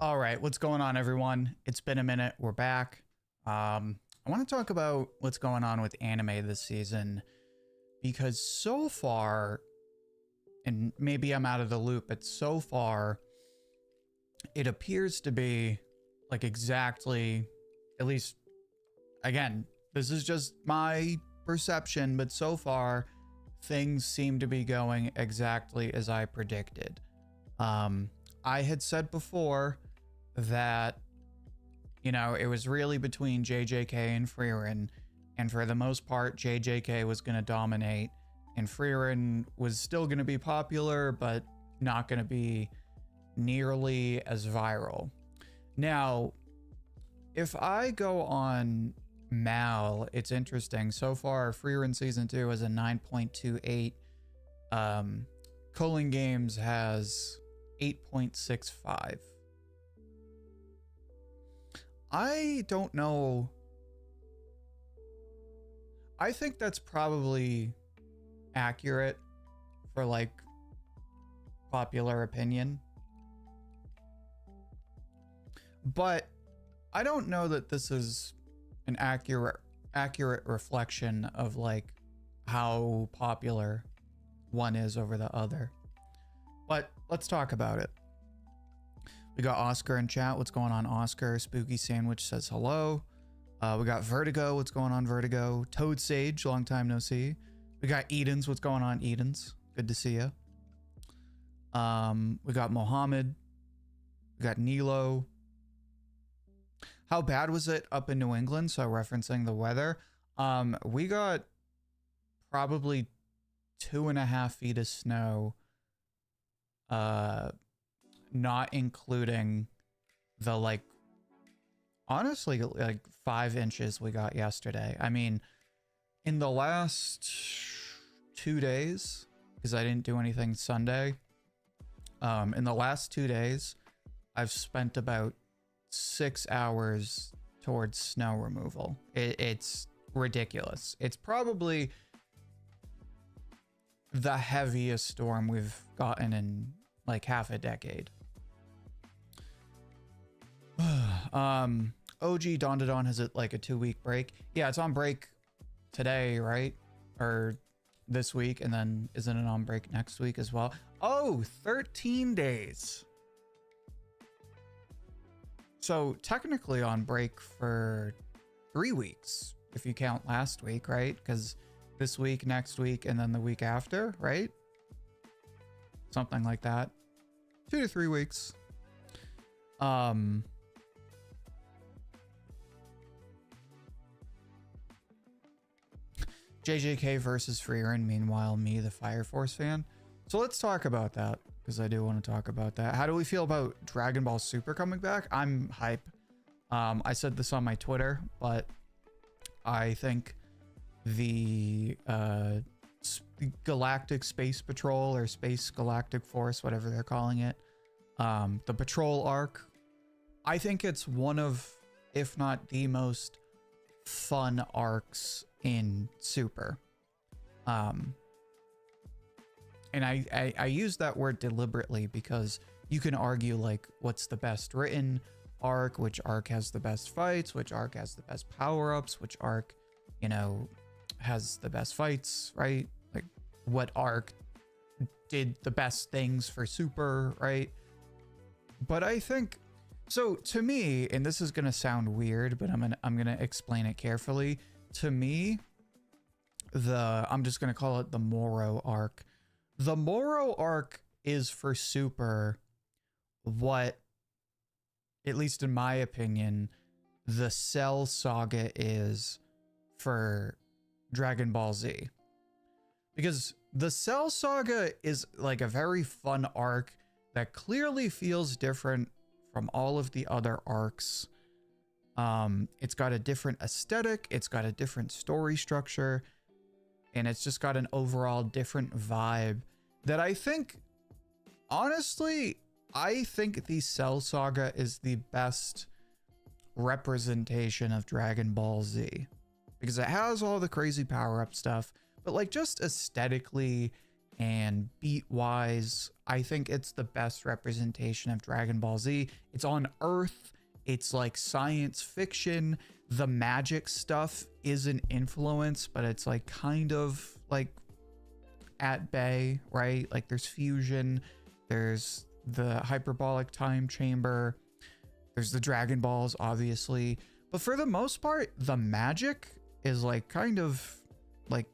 All right, what's going on, everyone? It's been a minute. We're back. I want to talk about what's going on with anime this season because so far, and maybe I'm out of the loop, but so far, it appears to be like exactly, at least, again, this is just my perception, but so far, things seem to be going exactly as I predicted. I had said before that, you know, it was really between JJK and Frieren, and for the most part, JJK was going to dominate, and Frieren was still going to be popular, but not going to be nearly as viral. Now, if I go on Mal, it's interesting. So far, Frieren Season 2 is a 9.28. Culling Games has 8.65. I don't know. I think that's probably accurate for like popular opinion. But I don't know that this is an accurate reflection of like how popular one is over the other. But let's talk about it. We got Oscar in chat. What's going on, Oscar? Spooky Sandwich says hello. We got Vertigo. What's going on, Vertigo? Toad Sage, long time no see. We got Edens. What's going on, Edens? Good to see you. We got Mohammed. We got Nilo. How bad was it up in New England? So referencing the weather. We got probably 2.5 feet of snow. Not including the like, honestly, like 5 inches we got yesterday. I mean, in the last 2 days, because I didn't do anything Sunday, in the last 2 days, I've spent about 6 hours towards snow removal. It's ridiculous. It's probably the heaviest storm we've gotten in like half a decade. OG Dondadon has it like a 2-week break. Yeah, it's on break today, right? Or this week, and then isn't it on break next week as well? Oh, 13 days. So technically on break for 3 weeks, if you count last week, right? Because this week, next week, and then the week after, right? Something like that. 2 to 3 weeks. JJK versus Frieren, meanwhile, me, the Fire Force fan. So let's talk about that, because I do want to talk about that. How do we feel about Dragon Ball Super coming back? I'm hype. I said this on my Twitter, but I think the Galactic Space Patrol or Space Galactic Force, whatever they're calling it, the Patrol arc, I think it's one of, if not the most fun arcs in Super. And I use that word deliberately because you can argue like what's the best written arc, which arc has the best fights, which arc has the best power-ups, which arc, you know, has the best fights, right? Like what arc did the best things for Super, right? But I think, so to me, and this is gonna sound weird, but I'm gonna explain it carefully. To me, I'm just gonna call it the Moro arc. The Moro arc is for Super what, at least in my opinion, the Cell Saga is for Dragon Ball Z. Because the Cell Saga is like a very fun arc that clearly feels different from all of the other arcs. It's got a different aesthetic, it's got a different story structure, and it's just got an overall different vibe that I think, honestly, I think the Cell Saga is the best representation of Dragon Ball Z. Because it has all the crazy power-up stuff, but like just aesthetically and beat wise, I think it's the best representation of Dragon Ball Z. It's on Earth. It's like science fiction. The magic stuff is an influence, but it's like kind of like at bay, right? Like there's fusion, there's the hyperbolic time chamber, there's the Dragon Balls, obviously. But for the most part, the magic is like kind of like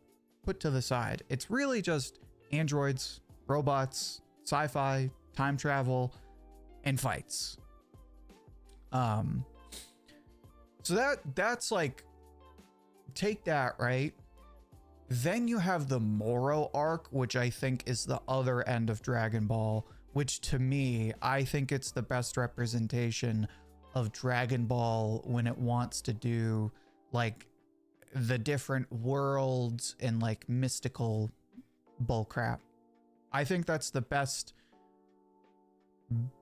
put to the side. It's really just androids, robots, sci-fi, time travel, and fights. So that's like, take that, right? Then you have the Moro arc, which I think is the other end of Dragon Ball, which to me, I think it's the best representation of Dragon Ball when it wants to do like the different worlds and like mystical bullcrap. I think that's the best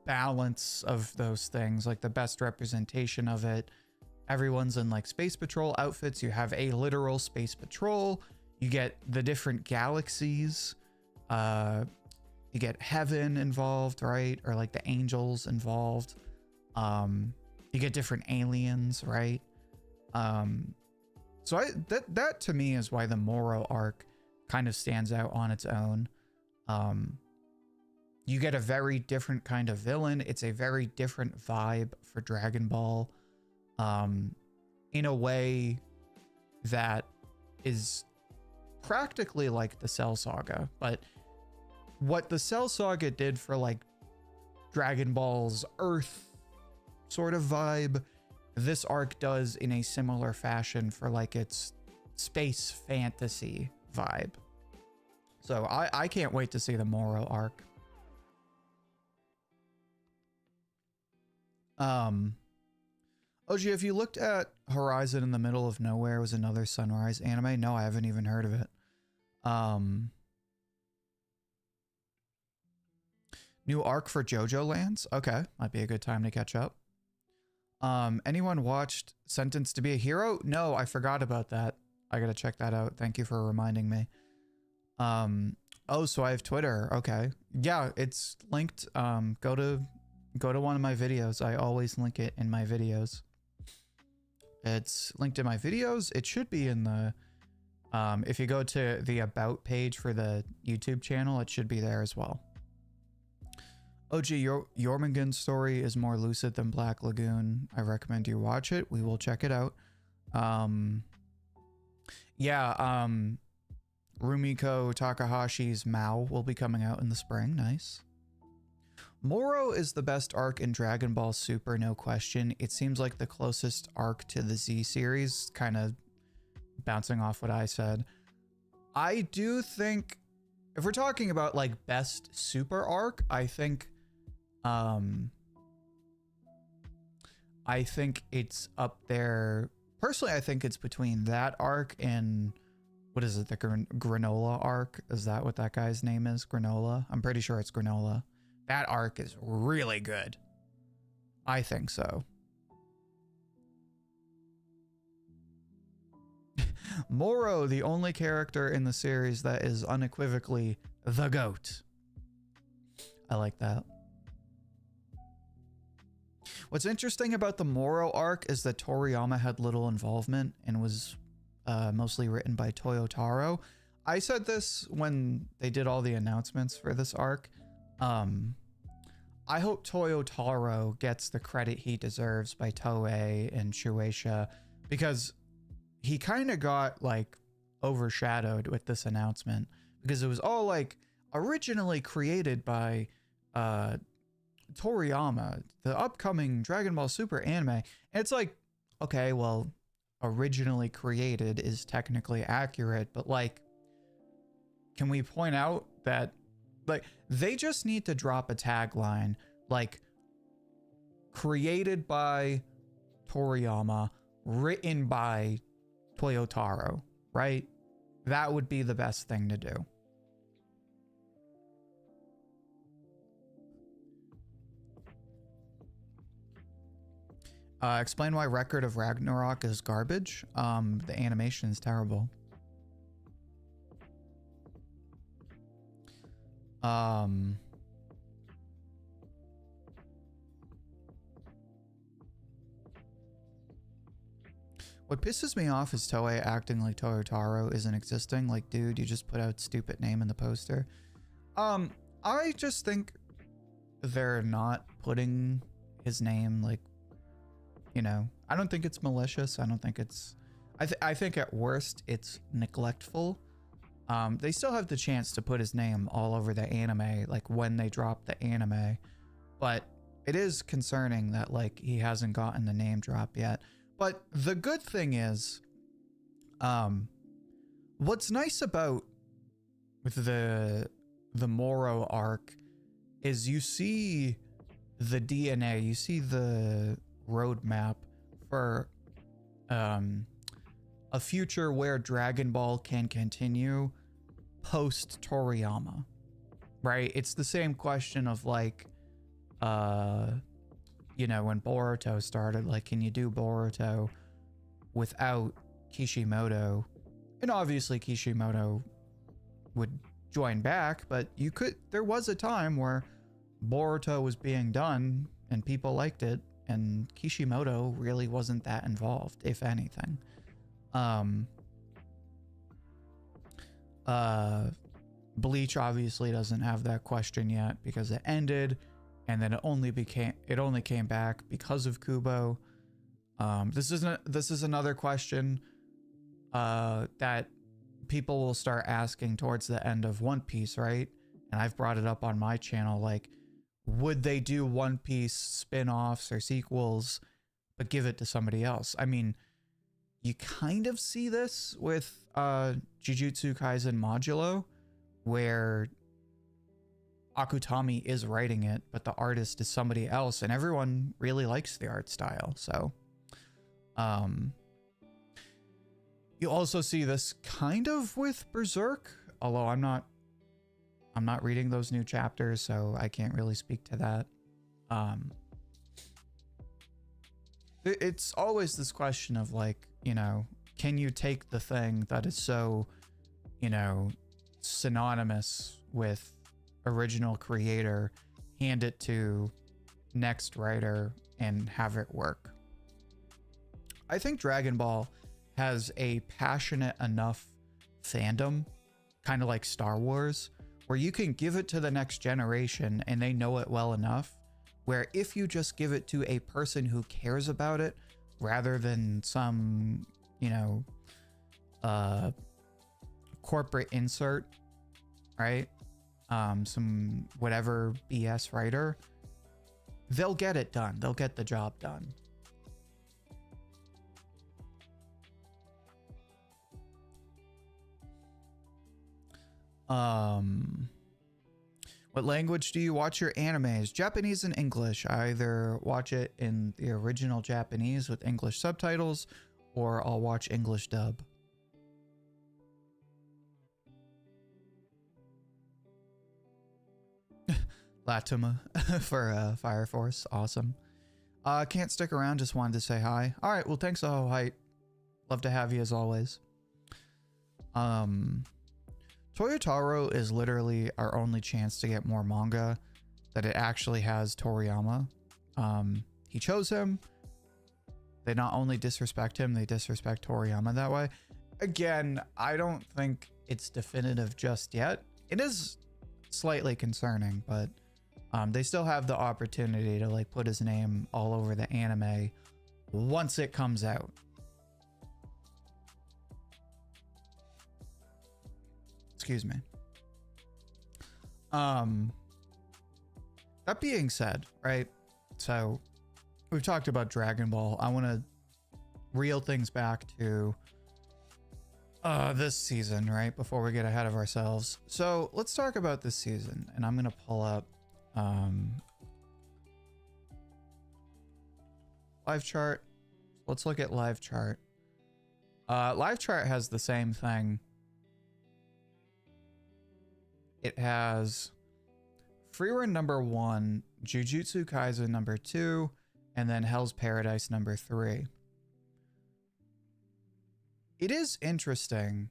balance of those things, like the best representation of it. Everyone's in like space patrol outfits. You have a literal space patrol. You get the different galaxies. You get heaven involved, right? Or like the angels involved. You get different aliens, right? So that to me is why the Moro arc kind of stands out on its own. You get a very different kind of villain. It's a very different vibe for Dragon Ball, in a way that is practically like the Cell Saga. But what the Cell Saga did for like Dragon Ball's Earth sort of vibe, this arc does in a similar fashion for like its space fantasy vibe. So I can't wait to see the Moro arc. OG, if you looked at Horizon in the Middle of Nowhere was another Sunrise anime? No, I haven't even heard of it. New arc for JoJo Lands? Okay, might be a good time to catch up. Anyone watched Sentenced to be a Hero? No, I forgot about that. I gotta check that out. Thank you for reminding me. Oh, so I have Twitter. Okay. Yeah, it's linked. Go to one of my videos. I always link it in my videos. It's linked in my videos. It should be in the, if you go to the About page for the YouTube channel, it should be there as well. OG, Jormungand's story is more lucid than Black Lagoon. I recommend you watch it. We will check it out. Yeah, Rumiko Takahashi's Mao will be coming out in the spring. Nice. Moro is the best arc in Dragon Ball Super, no question. It seems like the closest arc to the Z series, kind of bouncing off what I said. I do think, if we're talking about like best super arc, I think it's up there. Personally, I think it's between that arc and, what is it, the Granola arc? Is that what that guy's name is? Granola? I'm pretty sure it's Granola. That arc is really good. I think so. Moro, the only character in the series that is unequivocally the GOAT. I like that. What's interesting about the Moro arc is that Toriyama had little involvement and was mostly written by Toyotaro. I said this when they did all the announcements for this arc. I hope Toyotaro gets the credit he deserves by Toei and Shueisha, because he kind of got like overshadowed with this announcement, because it was all like originally created by Toriyama, the upcoming Dragon Ball Super anime. And it's like, okay, well, originally created is technically accurate, but like, can we point out that like they just need to drop a tagline like created by Toriyama, written by Toyotaro, right? That would be the best thing to do. Explain why Record of Ragnarok is garbage. The animation is terrible. Um, what pisses me off is Toei acting like Toyotaro isn't existing. Like, dude, you just put out stupid name in the poster. I just think they're not putting his name, like, you know, I don't think it's malicious. I don't think it's, I think at worst it's neglectful. They still have the chance to put his name all over the anime, like when they drop the anime, but it is concerning that like he hasn't gotten the name drop yet. But the good thing is, what's nice about the Moro arc is you see the DNA, you see the roadmap for a future where Dragon Ball can continue post Toriyama, right? It's the same question of like, you know, when Boruto started, like, can you do Boruto without Kishimoto? And obviously Kishimoto would join back, but you could, there was a time where Boruto was being done and people liked it, and Kishimoto really wasn't that involved, if anything. Bleach obviously doesn't have that question yet because it ended, and then it only came back because of Kubo. This is another question that people will start asking towards the end of One Piece, right? And I've brought it up on my channel, like, would they do One Piece spin-offs or sequels but give it to somebody else? I mean, you kind of see this with Jujutsu Kaisen Modulo, where Akutami is writing it, but the artist is somebody else, and everyone really likes the art style. So you also see this kind of with Berserk, although I'm not reading those new chapters, so I can't really speak to that. It's always this question of like, you know, can you take the thing that is so, you know, synonymous with original creator, hand it to next writer, and have it work? I think Dragon Ball has a passionate enough fandom, kind of like Star Wars, where you can give it to the next generation and they know it well enough, where if you just give it to a person who cares about it rather than some, you know, corporate insert, right? Some whatever BS writer, they'll get it done. They'll get the job done. What language do you watch your animes? Japanese and English. I either watch it in the original Japanese with English subtitles, or I'll watch English dub. Latuma for Fire Force. Awesome. Can't stick around, just wanted to say hi. All right, well, thanks, Oh Height. Love to have you as always. Toyotaro is literally our only chance to get more manga that it actually has Toriyama. He chose him. They not only disrespect him, they disrespect Toriyama that way. Again, I don't think it's definitive just yet. It is slightly concerning, but they still have the opportunity to like put his name all over the anime once it comes out. Excuse me. That being said, right? So we've talked about Dragon Ball. I want to reel things back to this season, right? Before we get ahead of ourselves. So let's talk about this season, and I'm going to pull up live chart. Let's look at live chart. Live chart has the same thing. It has Freerun number 1, Jujutsu Kaisen number 2, and then Hell's Paradise number 3. It is interesting.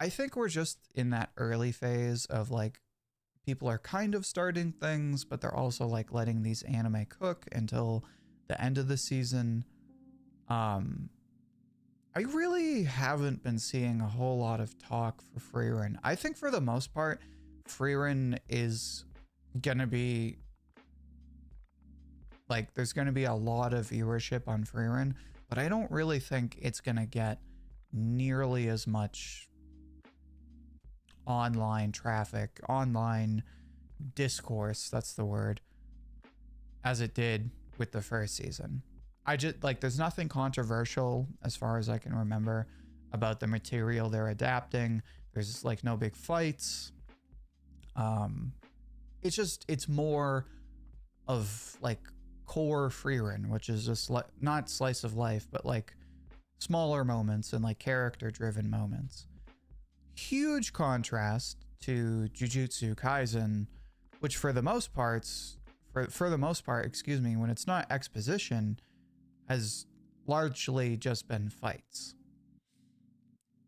I think we're just in that early phase of like people are kind of starting things, but they're also like letting these anime cook until the end of the season. I really haven't been seeing a whole lot of talk for Frieren. I think for the most part, Frieren is gonna be like, there's gonna be a lot of viewership on Frieren, but I don't really think it's gonna get nearly as much online traffic, online discourse, that's the word, as it did with the first season. I just like, there's nothing controversial as far as I can remember about the material they're adapting. There's like no big fights. It's more of like core Frieren, which is just like not slice of life, but like smaller moments and like character driven moments. Huge contrast to Jujutsu Kaisen, which for the most part, excuse me, when it's not exposition, has largely just been fights.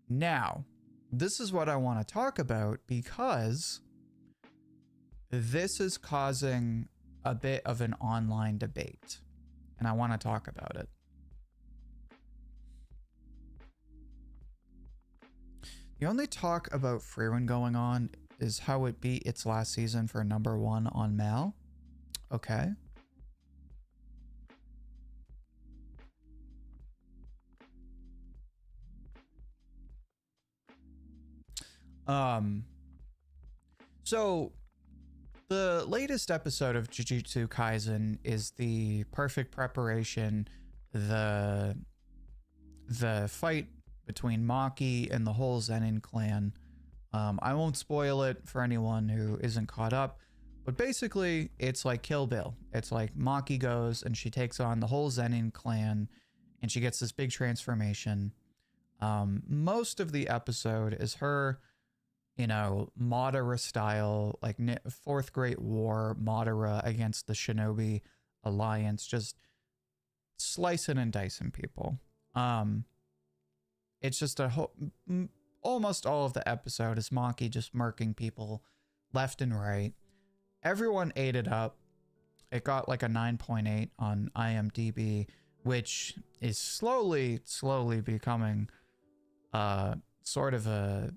Now, this is what I want to talk about because this is causing a bit of an online debate, and I want to talk about it. The only talk about Frieren going on is how it beat its last season for #1 on Mal. Okay. So the latest episode of Jujutsu Kaisen is the perfect preparation, the fight between Maki and the whole Zenin clan. I won't spoil it for anyone who isn't caught up, but basically it's like Kill Bill. It's like Maki goes and she takes on the whole Zenin clan and she gets this big transformation. Most of the episode is her, you know, Madara style, like Fourth Great War, Madara against the Shinobi Alliance, just slicing and dicing people. It's just almost all of the episode is Maki just murking people left and right. Everyone ate it up. It got like a 9.8 on IMDb, which is slowly becoming sort of a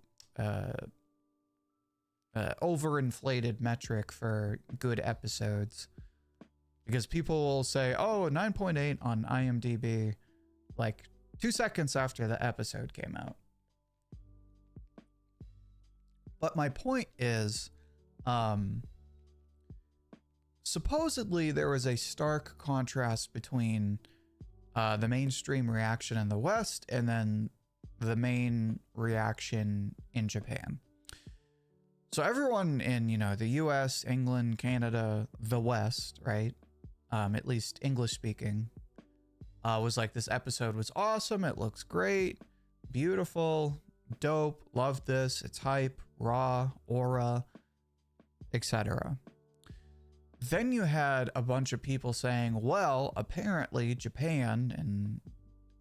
overinflated metric for good episodes, because people will say, oh, a 9.8 on IMDb like 2 seconds after the episode came out. But my point is, supposedly there was a stark contrast between the mainstream reaction in the West and then the main reaction in Japan. So everyone in, you know, the US, England, Canada, the West, right? At least English speaking, was like, this episode was awesome. It looks great, beautiful, dope, love this. It's hype, raw, aura, etc. Then you had a bunch of people saying, well, apparently Japan, and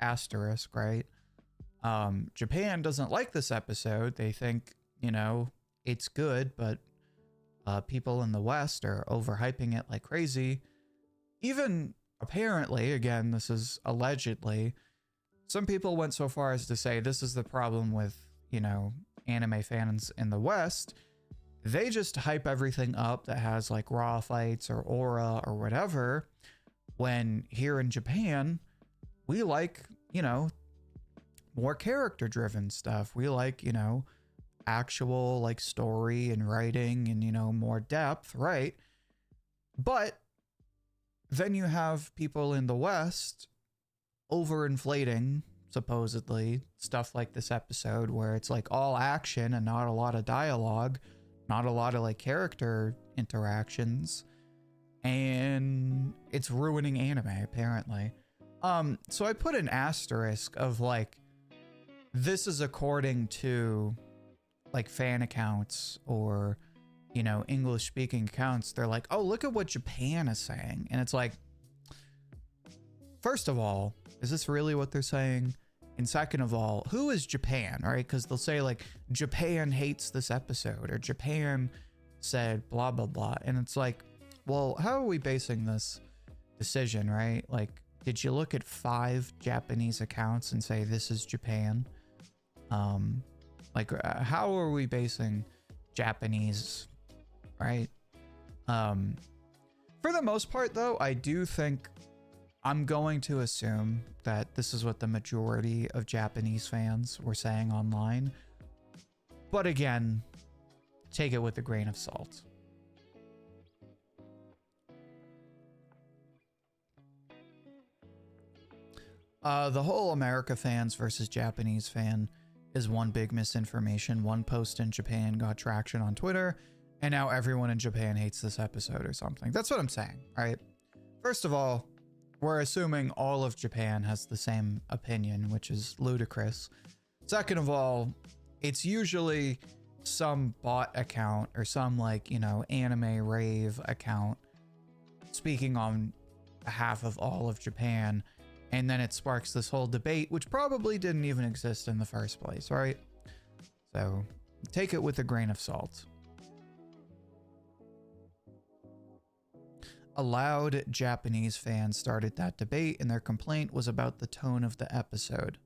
asterisk, right? Japan doesn't like this episode. They think, you know, it's good, but people in the West are overhyping it like crazy. Even apparently, again, this is allegedly, some people went so far as to say this is the problem with, you know, anime fans in the West. They just hype everything up that has like raw fights or aura or whatever, when here in Japan, we like, you know, more character driven stuff. We like, you know, actual like story and writing and, you know, more depth, right? But then you have people in the West overinflating, supposedly, stuff like this episode where it's like all action and not a lot of dialogue, not a lot of like character interactions, and it's ruining anime apparently. So I put an asterisk of like, this is according to like fan accounts or, you know, English speaking accounts. They're like, oh, look at what Japan is saying. And it's like, first of all, is this really what they're saying? And second of all, who is Japan, right? Because they'll say like, Japan hates this episode, or Japan said blah, blah, blah. And it's like, well, how are we basing this decision, right? Like, did you look at 5 Japanese accounts and say, this is Japan? How are we basing Japanese, right? For the most part, though, I do think I'm going to assume that this is what the majority of Japanese fans were saying online. But again, take it with a grain of salt. The whole America fans versus Japanese fan is one big misinformation. One post in Japan got traction on Twitter, and now everyone in Japan hates this episode or something. That's what I'm saying, right? First of all, we're assuming all of Japan has the same opinion, which is ludicrous. Second of all, it's usually some bot account or some anime rave account speaking on behalf of all of Japan. And then it sparks this whole debate, which probably didn't even exist in the first place, right? So take it with a grain of salt. A loud Japanese fan started that debate, and their complaint was about the tone of the episode.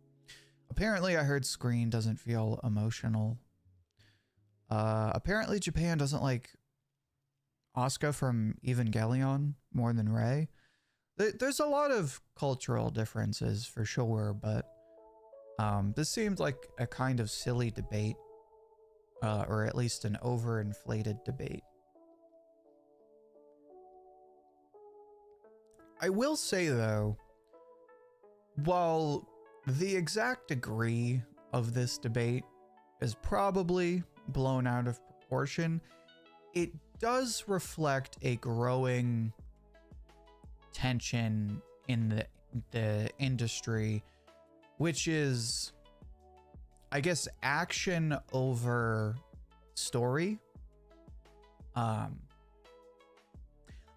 Apparently, I heard Screen doesn't feel emotional. Apparently, Japan doesn't like Asuka from Evangelion more than Rei. There's a lot of cultural differences for sure, but this seemed like a kind of silly debate, or at least an overinflated debate. I will say, though, while the exact degree of this debate is probably blown out of proportion, it does reflect a growing tension in the industry, which is, I guess, action over story.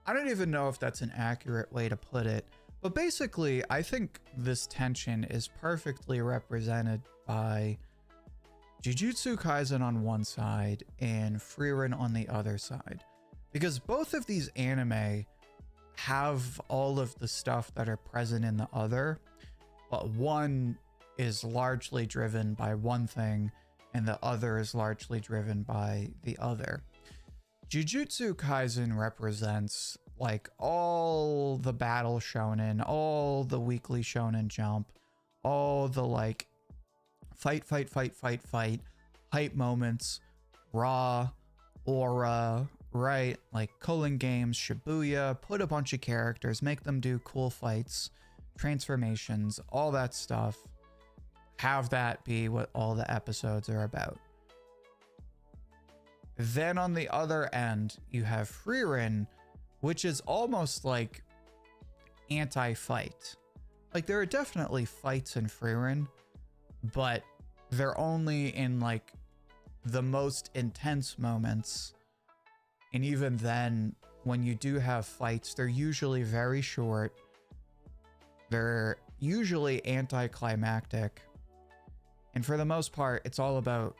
I don't even know if that's an accurate way to put it, but basically, I think this tension is perfectly represented by Jujutsu Kaisen on one side and Frieren on the other side, because both of these anime have all of the stuff that are present in the other, but one is largely driven by one thing and the other is largely driven by the other. Jujutsu Kaisen represents like all the battle shonen, all the weekly shonen jump, all the like fight, hype moments, raw, aura, right? Like Culling Games, Shibuya, put a bunch of characters, make them do cool fights, transformations, all that stuff. Have that be what all the episodes are about. Then on the other end, you have Frieren, which is almost like anti-fight. Like there are definitely fights in Frieren, but they're only in like the most intense moments. And even then, when you do have fights, they're usually very short. They're usually anticlimactic. And for the most part, it's all about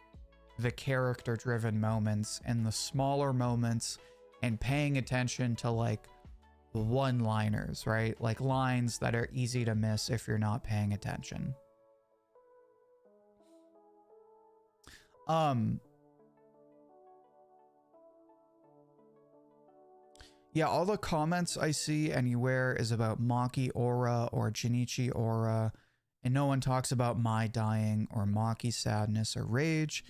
the character-driven moments and the smaller moments and paying attention to like one-liners, right? Like lines that are easy to miss if you're not paying attention. Yeah, all the comments I see anywhere is about Maki aura or Jinichi aura, and no one talks about Mai dying or Maki's sadness or rage.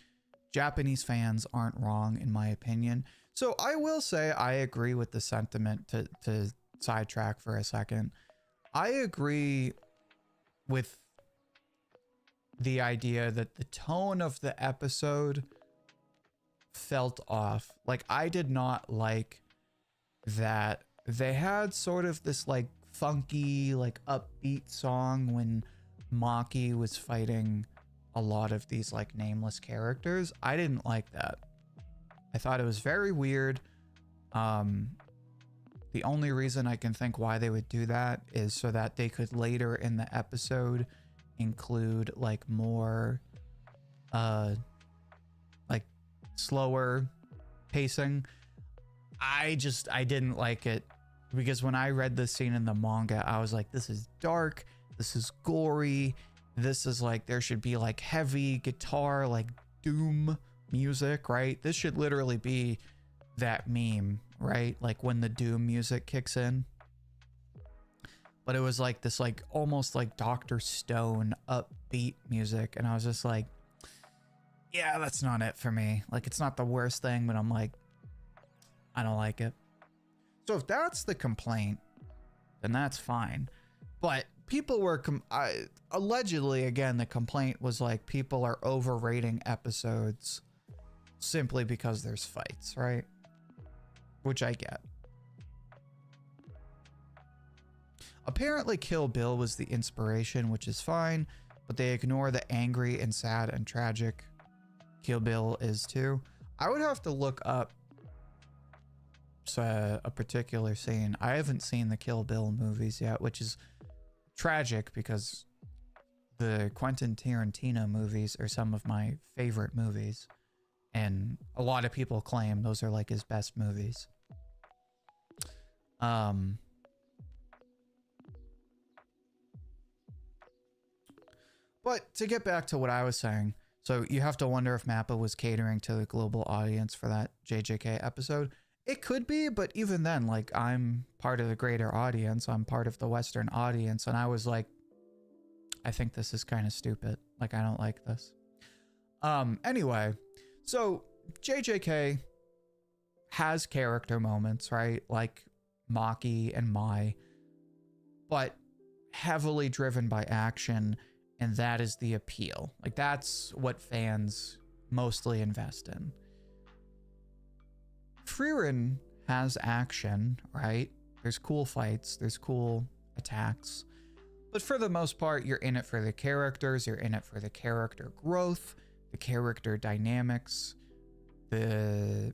Japanese fans aren't wrong, in my opinion. So I will say I agree with the sentiment, to sidetrack for a second. I agree with the idea that the tone of the episode felt off. Like, I did not like that they had sort of this like funky, like upbeat song when Maki was fighting a lot of these like nameless characters. I didn't like that. I thought it was very weird. The only reason I can think why they would do that is so that they could later in the episode include like more like slower pacing. I didn't like it, because when I read this scene in the manga, I was like, this is dark, this is gory, this is like, there should be like heavy guitar, like doom music, right? This should literally be that meme, right? Like when the doom music kicks in. But it was like this, like almost like Dr. Stone upbeat music, and I was just like, yeah, that's not it for me. Like, it's not the worst thing, but I'm like, I don't like it. So if that's the complaint, then that's fine. But people were allegedly, again, the complaint was like people are overrating episodes simply because there's fights, right? Which I get. Apparently Kill Bill was the inspiration, which is fine, but they ignore the angry and sad and tragic Kill Bill is too. I would have to look up a particular scene. I haven't seen the Kill Bill movies yet, which is tragic because the Quentin Tarantino movies are some of my favorite movies, and a lot of people claim those are like his best movies. But to get back to what I was saying, so you have to wonder if Mappa was catering to the global audience for that JJK episode. It could be, but even then, like, I'm part of the greater audience. I'm part of the Western audience, and I was like, I think this is kind of stupid. Like, I don't like this. Anyway, so JJK has character moments, right? Like Maki and Mai, but heavily driven by action. And that is the appeal. Like, that's what fans mostly invest in. Frieren has action, right? There's cool fights, there's cool attacks. But for the most part, you're in it for the characters, you're in it for the character growth, the character dynamics, the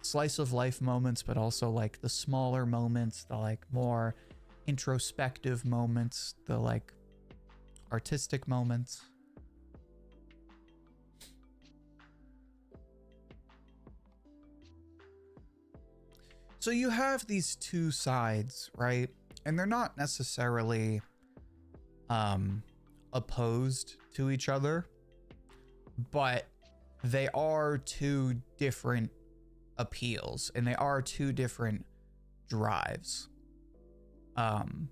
slice of life moments, but also like the smaller moments, the like more introspective moments, the like artistic moments. So you have these two sides, right? And they're not necessarily opposed to each other, but they are two different appeals, and they are two different drives. And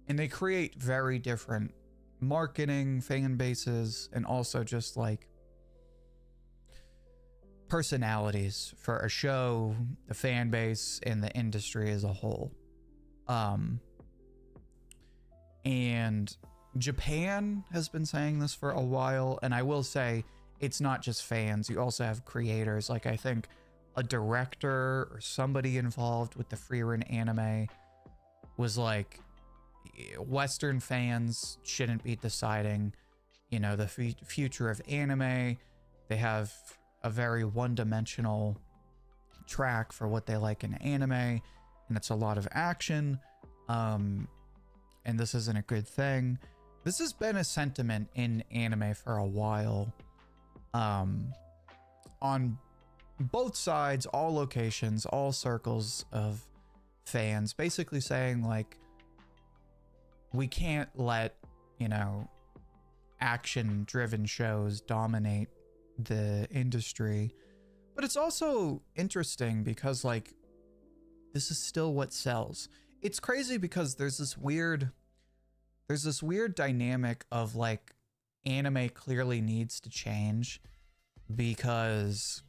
they create very different marketing, fan bases, and also just like personalities for a show, the fan base, and the industry as a whole. And Japan has been saying this for a while, and I will say it's not just fans, you also have creators. Like, I think a director or somebody involved with the Frieren anime was like, Western fans shouldn't be deciding, you know, the future of anime. They have a very one-dimensional track for what they like in anime, and it's a lot of action, and this isn't a good thing. This has been a sentiment in anime for a while, on both sides, all locations, all circles of fans, basically saying like, we can't let, you know, action-driven shows dominate the industry. But it's also interesting because, like, this is still what sells. It's crazy because there's this weird dynamic of like, anime clearly needs to change because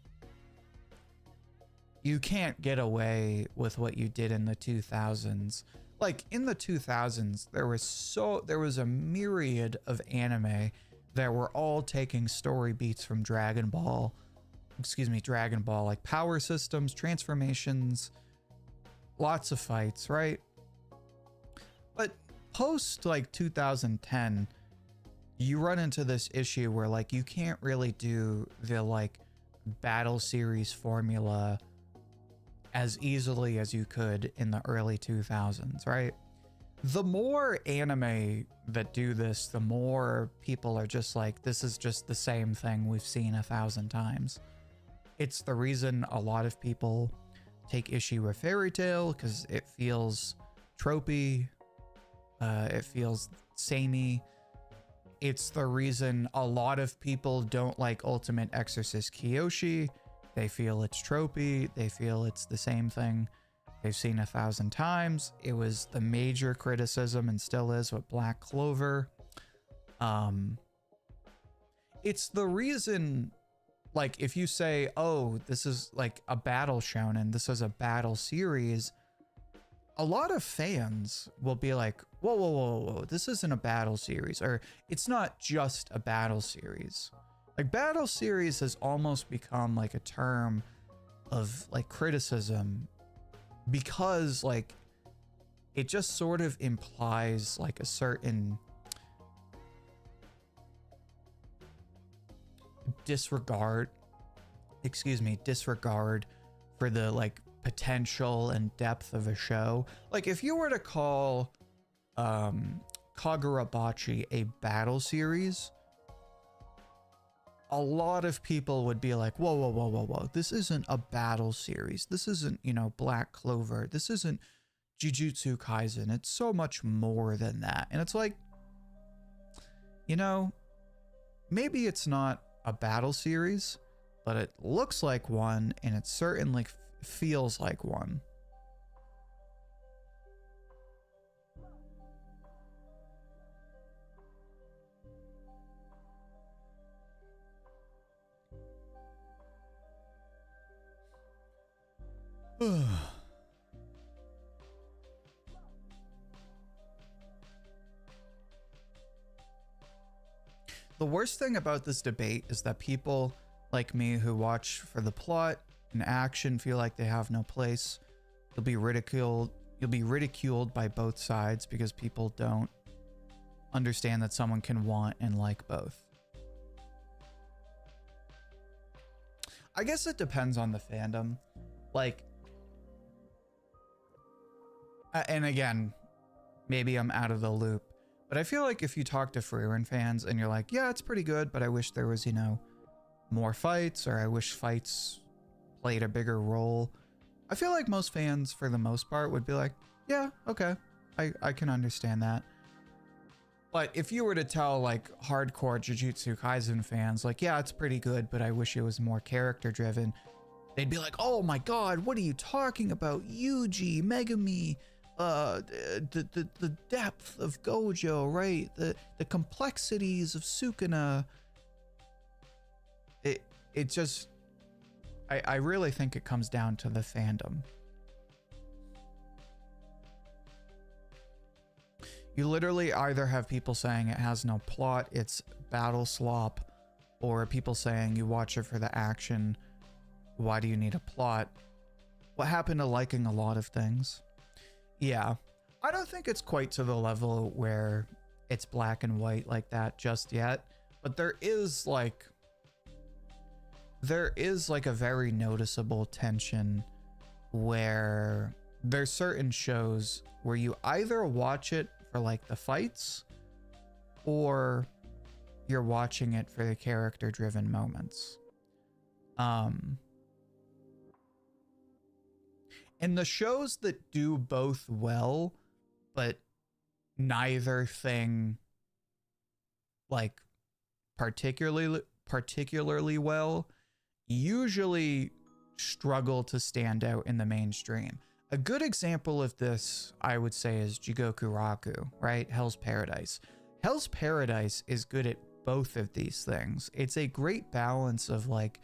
you can't get away with what you did in the 2000s. Like, in the 2000s, there was a myriad of anime that were all taking story beats from Dragon Ball, like power systems, transformations, lots of fights, right? But post like 2010, you run into this issue where like, you can't really do the like battle series formula as easily as you could in the early 2000s, right? The more anime that do this, the more people are just like, this is just the same thing we've seen 1,000 times. It's the reason a lot of people take issue with Fairy Tail, because it feels tropey, it feels samey. It's the reason a lot of people don't like Ultimate Exorcist Kyoshi. They feel it's tropey, they feel it's the same thing they've seen 1,000 times. It was the major criticism and still is with Black Clover. It's the reason, like, if you say, oh, this is like a battle shonen, this is a battle series, a lot of fans will be like, whoa, whoa, whoa, whoa, this isn't a battle series, or it's not just a battle series. Like, battle series has almost become like a term of like criticism, because like it just sort of implies like a certain disregard for the like potential and depth of a show. Like, if you were to call Kagurabachi a battle series, a lot of people would be like, whoa, whoa, whoa, whoa, whoa, this isn't a battle series. This isn't, you know, Black Clover. This isn't Jujutsu Kaisen. It's so much more than that. And it's like, you know, maybe it's not a battle series, but it looks like one, and it certainly feels like one. The worst thing about this debate is that people like me who watch for the plot and action feel like they have no place. You'll be ridiculed by both sides because people don't understand that someone can want and like both. I guess it depends on the fandom. Like, and again, maybe I'm out of the loop, but I feel like if you talk to Frieren fans and you're like, yeah, it's pretty good, but I wish there was, you know, more fights, or I wish fights played a bigger role, I feel like most fans, for the most part, would be like, yeah, okay, I can understand that. But if you were to tell like hardcore Jujutsu Kaisen fans, like, yeah, it's pretty good, but I wish it was more character driven, they'd be like, oh my god, what are you talking about? Yuji, Megami, the depth of Gojo, right? The complexities of Sukuna. It just, I really think it comes down to the fandom. You literally either have people saying it has no plot, it's battle slop, or people saying you watch it for the action, why do you need a plot? What happened to liking a lot of things? Yeah, I don't think it's quite to the level where it's black and white like that just yet, but there is like a very noticeable tension where there's certain shows where you either watch it for like the fights, or you're watching it for the character driven moments. And the shows that do both well, but neither thing like particularly well, usually struggle to stand out in the mainstream. A good example of this, I would say, is Jigoku Raku, right? Hell's Paradise. Hell's Paradise is good at both of these things. It's a great balance of like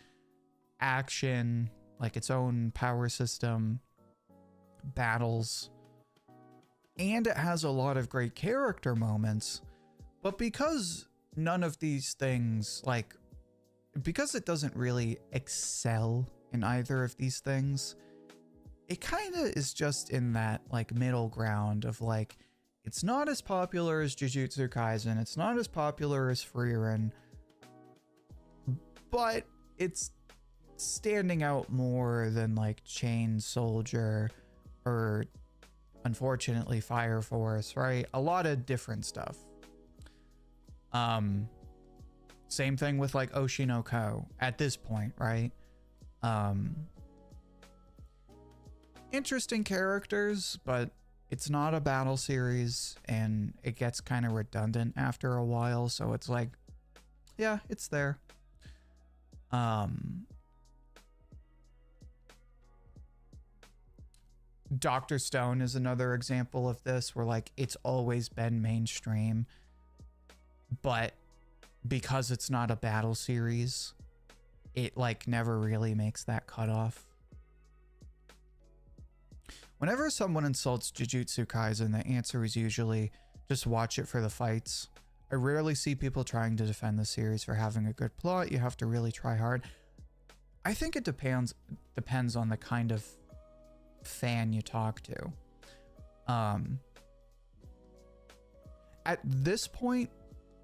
action, like its own power system, battles, and it has a lot of great character moments. But because none of these things, like, because it doesn't really excel in either of these things, it kind of is just in that like middle ground of like, it's not as popular as Jujutsu Kaisen, it's not as popular as Frieren, but it's standing out more than like Chain Soldier or unfortunately Fire Force, right? A lot of different stuff. Same thing with like Oshinoko at this point, right? Interesting characters, but it's not a battle series and it gets kind of redundant after a while, so it's like, yeah, it's there. Dr. Stone is another example of this, where like it's always been mainstream, but because it's not a battle series, it like never really makes that cutoff. Whenever someone insults Jujutsu Kaisen, the answer is usually just watch it for the fights. I rarely see people trying to defend the series for having a good plot. You have to really try hard. I think it depends on the kind of fan you talk to. At this point,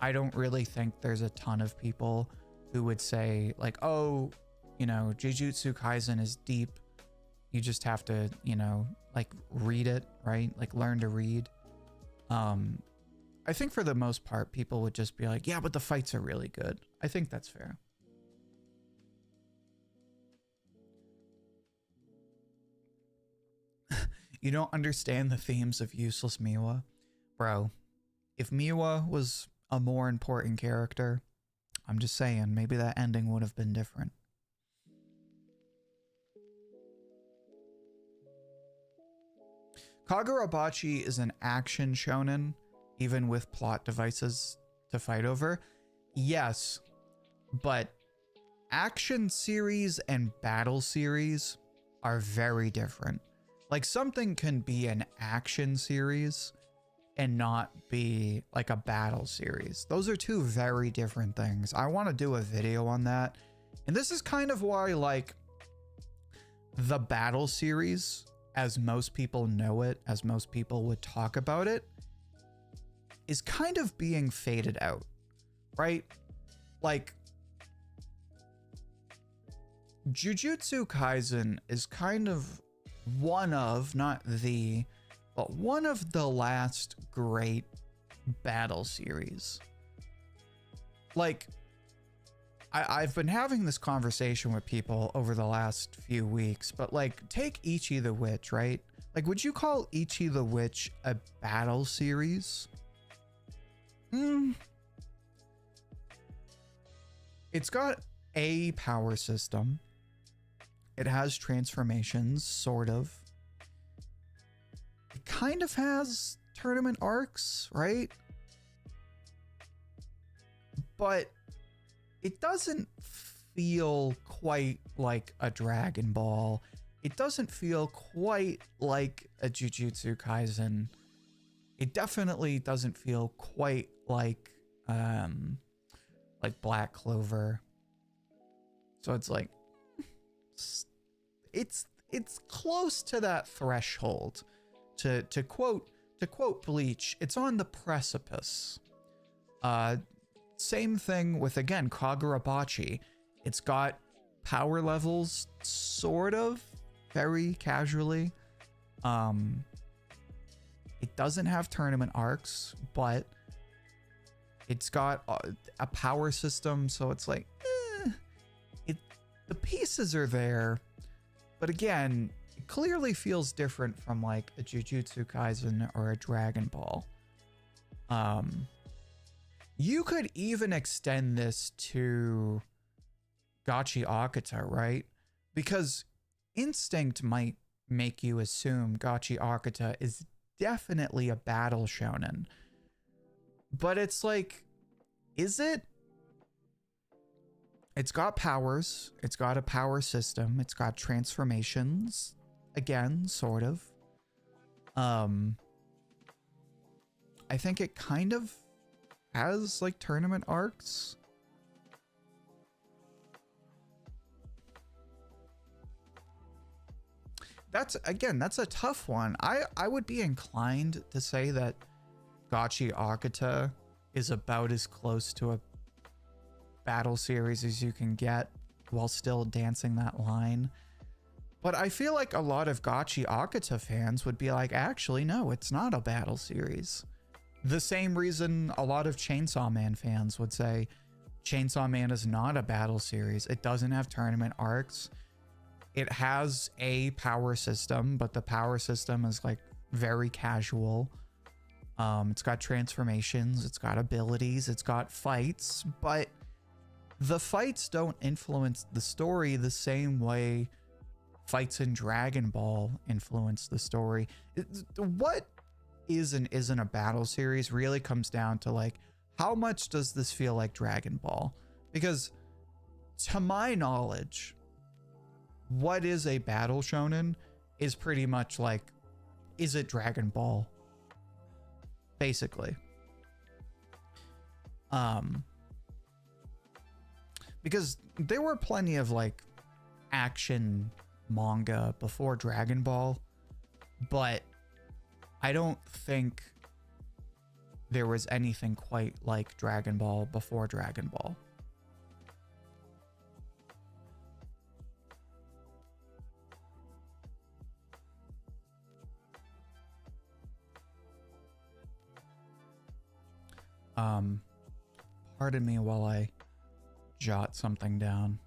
I don't really think there's a ton of people who would say like, oh, you know, Jujutsu Kaisen is deep. You just have to, you know, like read it, right? Like learn to read. I think for the most part, people would just be like, yeah, but the fights are really good. I think that's fair. You don't understand the themes of useless Miwa? Bro, if Miwa was a more important character, I'm just saying, maybe that ending would have been different. Kagurabachi is an action shonen, even with plot devices to fight over. Yes, but action series and battle series are very different. Like something can be an action series and not be like a battle series. Those are two very different things. I want to do a video on that. And this is kind of why like the battle series, as most people know it, as most people would talk about it, is kind of being faded out, right? Like Jujutsu Kaisen is kind of one of, not the, but one of the last great battle series. Like, I've been having this conversation with people over the last few weeks, but like, take Ichi the Witch, right? Like, would you call Ichi the Witch a battle series? It's got a power system. It has transformations, sort of. It kind of has tournament arcs, right? But it doesn't feel quite like a Dragon Ball. It doesn't feel quite like a Jujutsu Kaisen. It definitely doesn't feel quite like Black Clover. So it's like, it's close to that threshold. To quote Bleach, it's on the precipice. Same thing with, again, Kagurabachi. It's got power levels, sort of, very casually. It doesn't have tournament arcs, but it's got a power system, so it's like, the pieces are there, but again, it clearly feels different from like a Jujutsu Kaisen or a Dragon Ball. You could even extend this to Gachi Akata, right? Because instinct might make you assume Gachi Akata is definitely a battle shonen. But it's like, is it? It's got powers. It's got a power system. It's got transformations. Again, sort of. I think it kind of has like tournament arcs. That's a tough one. I would be inclined to say that Gachi Akata is about as close to a battle series as you can get while still dancing that line. But I feel like a lot of Gachi Akata fans would be like, actually, no, it's not a battle series. The same reason a lot of Chainsaw Man fans would say Chainsaw Man is not a battle series. It doesn't have tournament arcs. It has a power system, but the power system is like very casual. It's got transformations, it's got abilities, it's got fights, but the fights don't influence the story the same way fights in Dragon Ball influence the story. What is and isn't a battle series really comes down to like, how much does this feel like Dragon Ball? Because to my knowledge, what is a battle shonen is pretty much like, is it Dragon Ball? Basically. Because there were plenty of like action manga before Dragon Ball, but I don't think there was anything quite like Dragon Ball before Dragon Ball. Pardon me while I jot something down.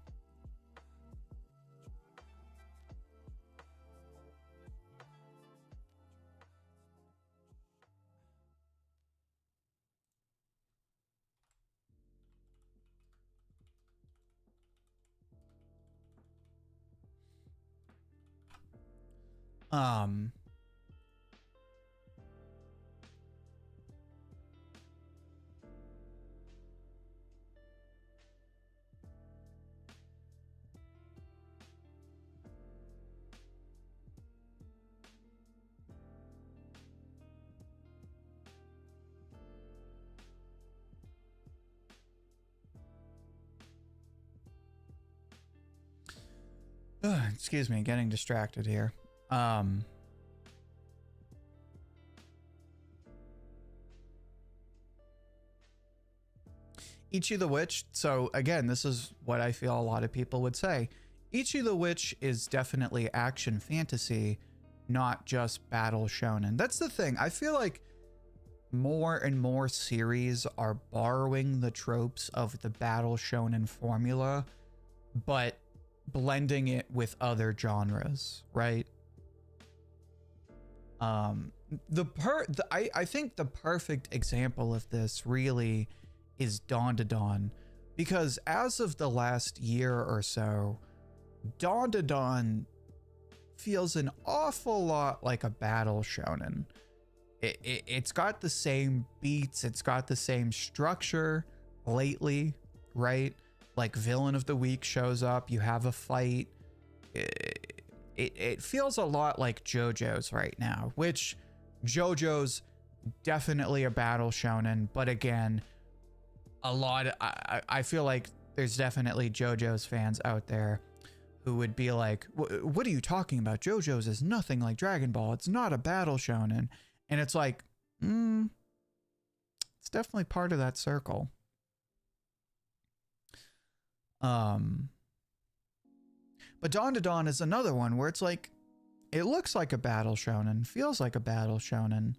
Excuse me, getting distracted here. Ichi the Witch. So again, this is what I feel a lot of people would say. Ichi the Witch is definitely action fantasy, not just battle shonen. That's the thing. I feel like more and more series are borrowing the tropes of the battle shonen formula, but blending it with other genres, right? I think the perfect example of this really is Dawn to Dawn, because as of the last year or so, Dawn to Dawn feels an awful lot like a battle shonen. It's got the same beats, it's got the same structure lately, right? Like villain of the week shows up, you have a fight. It feels a lot like JoJo's right now, which JoJo's definitely a battle shonen, but again, I feel like there's definitely JoJo's fans out there who would be like, what are you talking about? JoJo's is nothing like Dragon Ball. It's not a battle shonen. And it's like, it's definitely part of that circle. But Dawn to Dawn is another one where it's like, it looks like a battle shonen, feels like a battle shonen,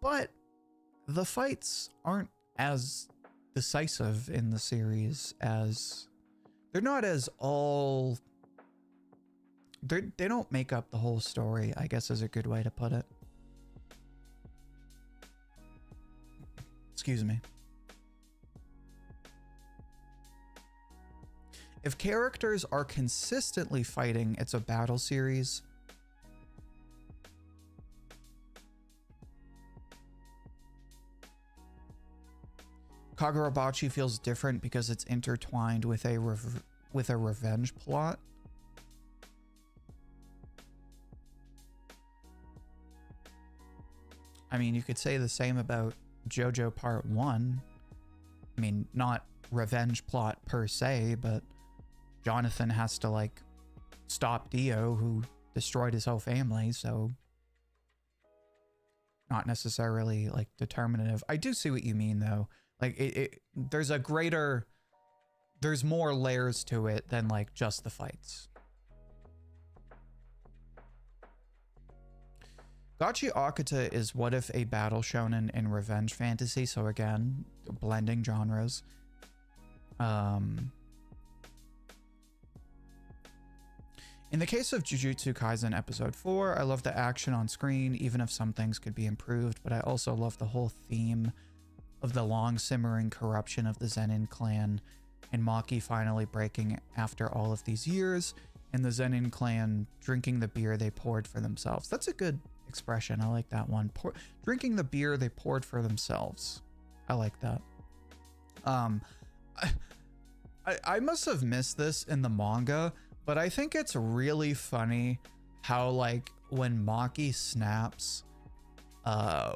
but the fights aren't as decisive in the series as, they're not as all, they don't make up the whole story, I guess is a good way to put it. Excuse me. If characters are consistently fighting, it's a battle series. Kagurabachi feels different because it's intertwined with a revenge plot. I mean, you could say the same about JoJo Part 1. I mean, not revenge plot per se, but Jonathan has to like stop Dio, who destroyed his whole family, so not necessarily like determinative. I do see what you mean though. Like there's more layers to it than like just the fights. Gachi Akata is what if a battle shonen in revenge fantasy. So again, blending genres. In the case of Jujutsu Kaisen Episode 4, I love the action on screen, even if some things could be improved, but I also love the whole theme of the long simmering corruption of the Zenin clan and Maki finally breaking after all of these years, and the Zenin clan drinking the beer they poured for themselves. That's a good expression. I like that one. Drinking the beer they poured for themselves. I like that. I must have missed this in the manga, but I think it's really funny how, like, when Maki snaps,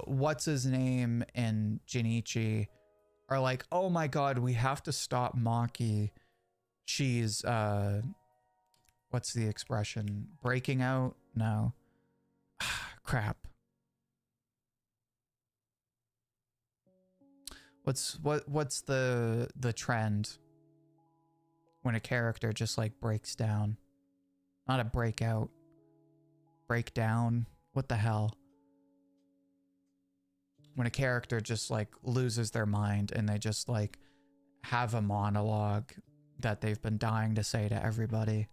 what's his name and Jinichi are like, oh my god, we have to stop Maki. She's what's the expression? Breaking out? No. Crap. What's the trend when a character just like breaks down? Not a breakout. Breakdown. What the hell? When a character just like loses their mind and they just like have a monologue that they've been dying to say to everybody.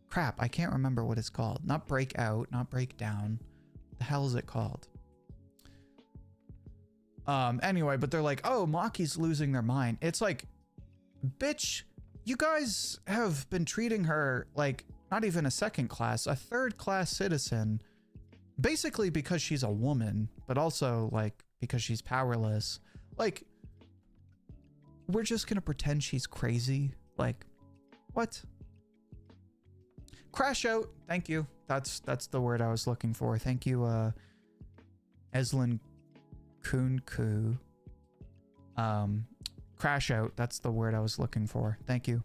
Crap, I can't remember what it's called. Not breakout, not breakdown. What the hell is it called? Anyway, but they're like, oh, Maki's losing their mind. It's like, bitch, you guys have been treating her like not even a second class, a third class citizen, basically because she's a woman, but also like because she's powerless. Like, we're just gonna pretend she's crazy. Like, what? Crash out. Thank you. That's the word I was looking for. Thank you, Eslin Kunku. Crash out. That's the word I was looking for. Thank you.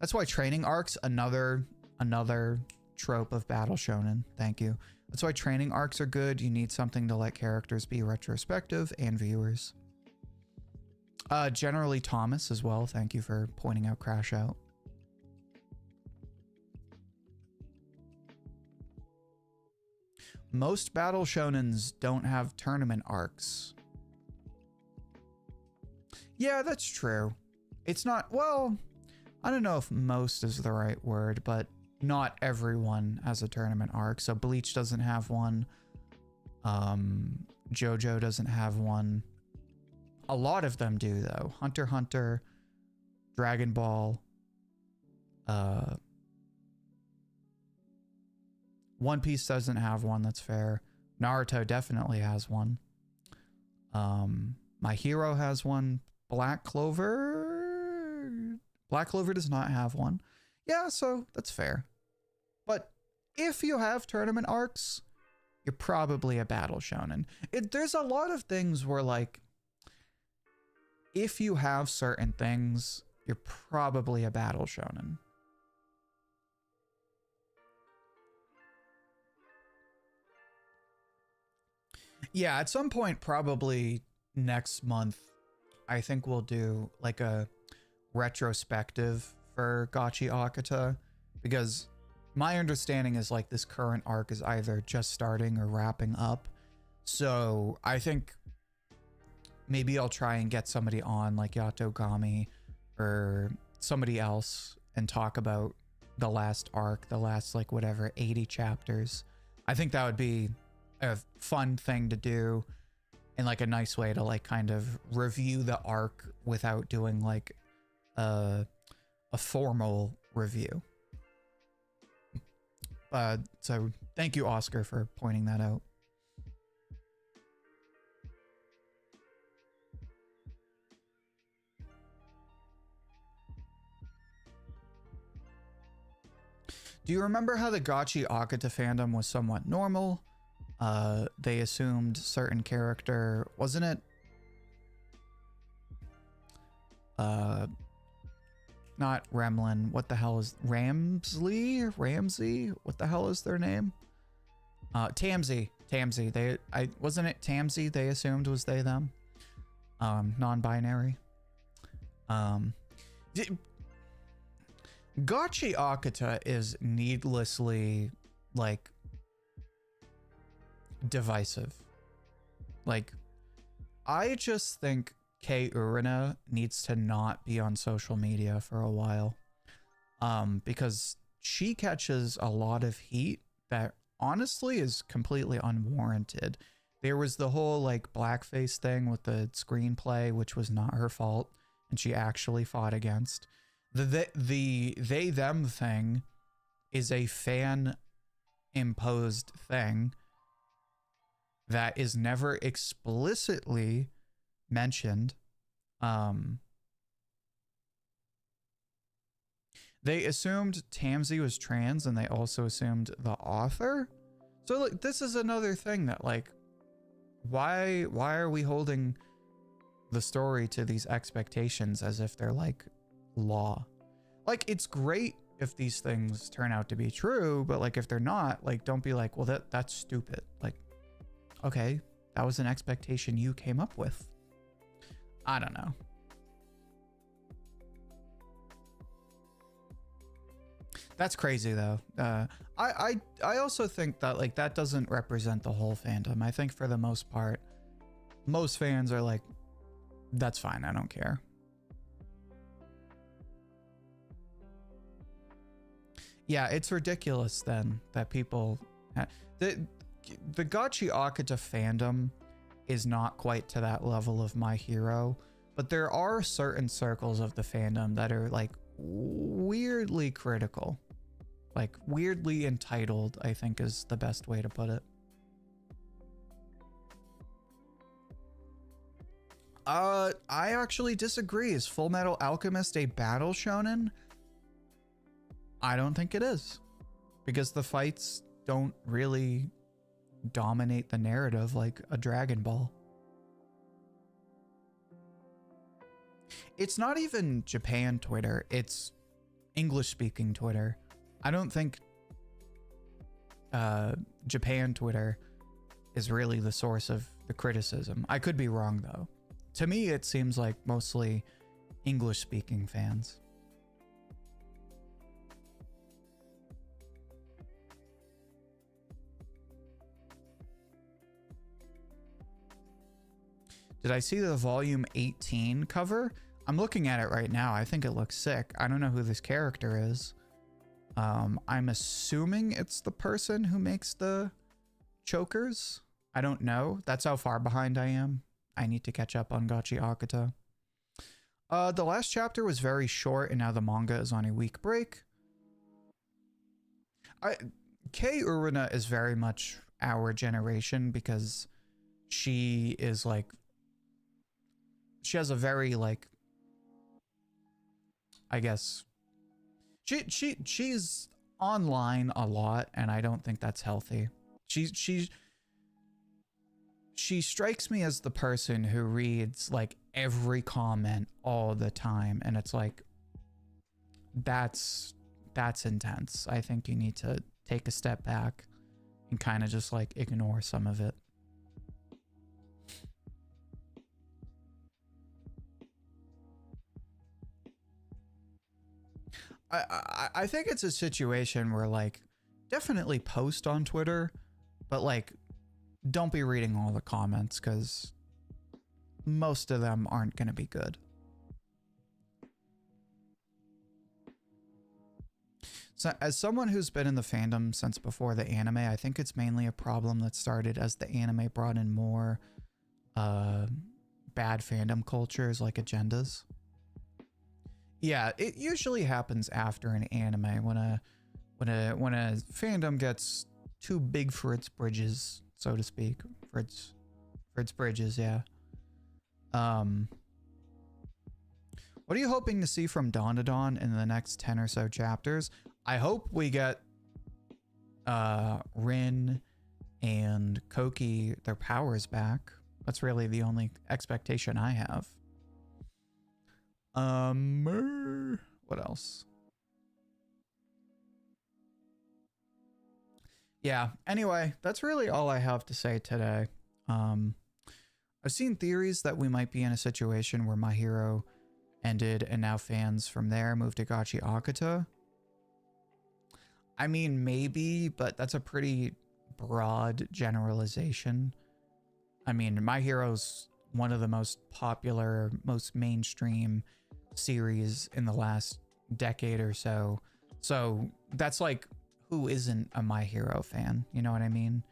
That's why training arcs, another trope of battle shonen. Thank you. That's why training arcs are good. You need something to let characters be retrospective and viewers. Generally Thomas as well. Thank you for pointing out Crash Out. Most battle shonens don't have tournament arcs. Yeah, that's true. It's not, well, I don't know if most is the right word, but not everyone has a tournament arc. So Bleach doesn't have one. JoJo doesn't have one. A lot of them do though. Hunter x Hunter, Dragon Ball, One Piece doesn't have one, that's fair. Naruto definitely has one. My Hero has one. Black Clover does not have one. Yeah, so that's fair. But if you have tournament arcs, you're probably a battle shonen. There's a lot of things where, like, if you have certain things, you're probably a battle shonen. Yeah, at some point, probably next month, I think we'll do like a retrospective for Gachi Akata, because my understanding is like this current arc is either just starting or wrapping up. So I think maybe I'll try and get somebody on like Yato Gami or somebody else and talk about the last arc, the last like whatever 80 chapters. I think that would be a fun thing to do and like a nice way to like kind of review the arc without doing like a formal review. So thank you, Oscar, for pointing that out. Do you remember how the Gachi Akata fandom was somewhat normal? They assumed certain character, wasn't it? Not Remlin. What the hell is Ramsey? What the hell is their name? Tamsy. Wasn't it Tamsy they assumed was they them? Non-binary. Gachi Akata is needlessly like divisive. Like, I just think Kei Urina needs to not be on social media for a while. Because she catches a lot of heat that honestly is completely unwarranted. There was the whole like blackface thing with the screenplay, which was not her fault, and she actually fought against. The they them thing is a fan imposed thing that is never explicitly mentioned. They assumed Tamsi was trans, and they also assumed the author. So like, this is another thing that like, why are we holding the story to these expectations as if they're like law? Like, it's great if these things turn out to be true, but like if they're not, like don't be like, well that's stupid. Like, okay, that was an expectation you came up with. I don't know. That's crazy though. I also think that like that doesn't represent the whole fandom. I think for the most part, most fans are like, that's fine, I don't care. Yeah, it's ridiculous then that people the Gachi Akata fandom is not quite to that level of My Hero, but there are certain circles of the fandom that are like weirdly critical, like weirdly entitled, I think is the best way to put it. I actually disagree. Is Full Metal Alchemist a battle shonen? I don't think it is, because the fights don't really dominate the narrative like a Dragon Ball. It's not even Japan Twitter, it's English speaking Twitter. I don't think Japan Twitter is really the source of the criticism. I could be wrong though. To me, it seems like mostly English speaking fans. Did I see the volume 18 cover? I'm looking at it right now. I think it looks sick. I don't know who this character is. I'm assuming it's the person who makes the chokers. I don't know. That's how far behind I am. I need to catch up on Gachi Akata. The last chapter was very short, and now the manga is on a week break. Kei Urina is very much our generation because she is like, she has a very like, I guess she's online a lot, and I don't think that's healthy. She strikes me as the person who reads like every comment all the time, and it's like, that's intense. I think you need to take a step back and kind of just like ignore some of it. I think it's a situation where like, definitely post on Twitter, but like, don't be reading all the comments because most of them aren't going to be good. So as someone who's been in the fandom since before the anime, I think it's mainly a problem that started as the anime brought in more bad fandom cultures like agendas. Yeah, it usually happens after an anime when a fandom gets too big for its bridges, so to speak, for its bridges. Yeah. What are you hoping to see from Dawn to Dawn in the next 10 or so chapters? I hope we get Rin and Koki their powers back. That's really the only expectation I have. What else? Yeah, anyway, that's really all I have to say today. I've seen theories that we might be in a situation where My Hero ended and now fans from there moved to Gachi Akata. I mean, maybe, but that's a pretty broad generalization. I mean, My Hero's one of the most popular, most mainstream series in the last decade or so. So that's like, who isn't a My Hero fan? You know what I mean?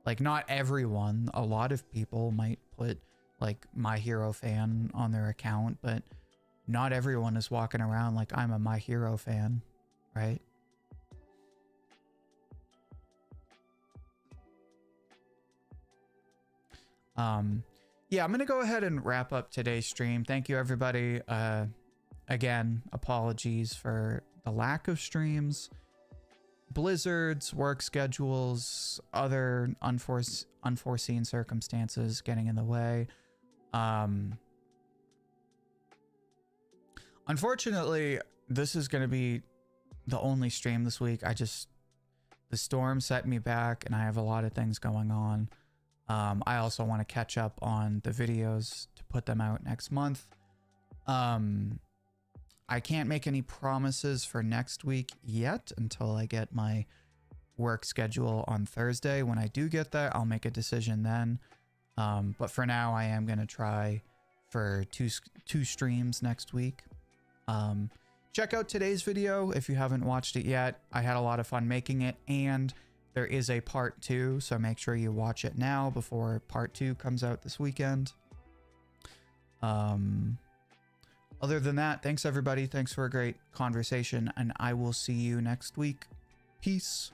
Like, not everyone, a lot of people might put like My Hero fan on their account, but not everyone is walking around like, I'm a My Hero fan, right? Yeah, I'm gonna go ahead and wrap up today's stream. Thank you, everybody. Again, apologies for the lack of streams, blizzards, work schedules, other unforeseen circumstances getting in the way. Unfortunately, this is gonna be the only stream this week. The storm set me back, and I have a lot of things going on. I also want to catch up on the videos to put them out next month. I can't make any promises for next week yet until I get my work schedule on Thursday. When I do get that, I'll make a decision then. But for now, I am going to try for two streams next week. Check out today's video if you haven't watched it yet. I had a lot of fun making it, and there is a part 2, so make sure you watch it now before part 2 comes out this weekend. Other than that, thanks everybody. Thanks for a great conversation, and I will see you next week. Peace.